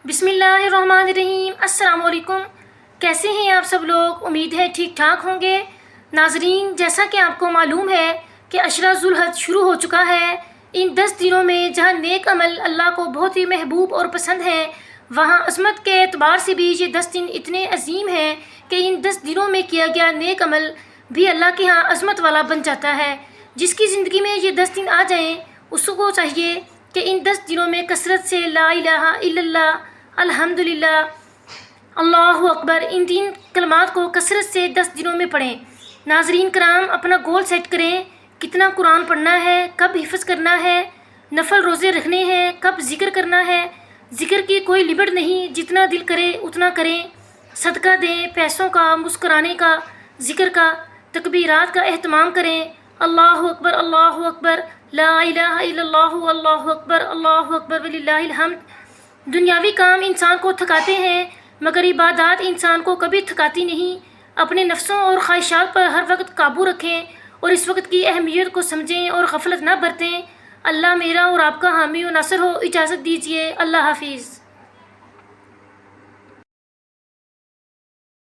بسم اللہ الرحمن الرحیم۔ السلام علیکم، کیسے ہیں آپ سب لوگ؟ امید ہے ٹھیک ٹھاک ہوں گے۔ ناظرین، جیسا کہ آپ کو معلوم ہے کہ عشرہ ذوالحج شروع ہو چکا ہے۔ ان 10 دنوں میں جہاں نیک عمل اللہ کو بہت ہی محبوب اور پسند ہیں، وہاں عظمت کے اعتبار سے بھی یہ 10 دن اتنے عظیم ہیں کہ ان 10 دنوں میں کیا گیا نیک عمل بھی اللہ کے ہاں عظمت والا بن جاتا ہے۔ جس کی زندگی میں یہ 10 دن آ جائیں، اس کو چاہیے کہ ان 10 دنوں میں کثرت سے لا الہ الا اللہ، الحمدللہ، اللہ اکبر، ان 3 کلمات کو کثرت سے 10 دنوں میں پڑھیں۔ ناظرین کرام، اپنا گول سیٹ کریں، کتنا قرآن پڑھنا ہے، کب حفظ کرنا ہے، نفل روزے رکھنے ہیں، کب ذکر کرنا ہے۔ ذکر کی کوئی لمٹ نہیں، جتنا دل کرے اتنا کریں۔ صدقہ دیں، پیسوں کا، مسکرانے کا، ذکر کا، تکبیرات کا اہتمام کریں۔ اللہ اکبر، لا الہ الا اللہ، اللہ اکبر وللہ الحمد۔ دنیاوی کام انسان کو تھکاتے ہیں، مگر عبادات انسان کو کبھی تھکاتی نہیں۔ اپنے نفسوں اور خواہشات پر ہر وقت قابو رکھیں اور اس وقت کی اہمیت کو سمجھیں اور غفلت نہ برتیں۔ اللہ میرا اور آپ کا حامی و ناصر ہو۔ اجازت دیجیے، اللہ حافظ۔